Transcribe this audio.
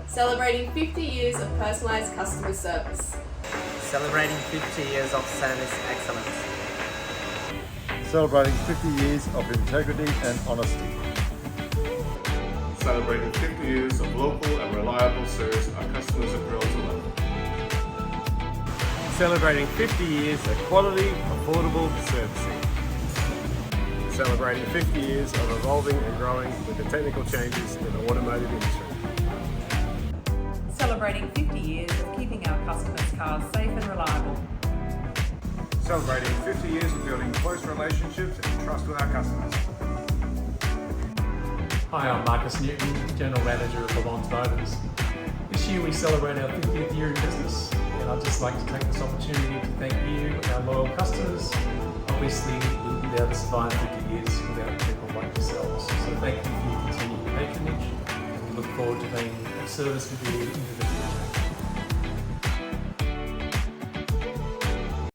Celebrating 50 years of personalised customer service. Celebrating 50 years of service excellence. Celebrating 50 years of integrity and honesty. Celebrating 50 years of local and reliable service our customers have grown to love. Celebrating 50 years of quality, affordable servicing. Celebrating 50 years of evolving and growing with the technical changes in the automotive industry. Celebrating 50 years of keeping our customers' cars safe and reliable. Celebrating 50 years of building close relationships and trust with our customers. Hi, I'm Marcus Newton, General Manager of LeMans Motors. This year we celebrate our 50th year in business, and I'd just like to take this opportunity to thank you, our loyal customers. Obviously, we wouldn't be able to survive 50 years without people like yourselves. So thank you for your continued patronage, and we look forward to being of service with you into the future.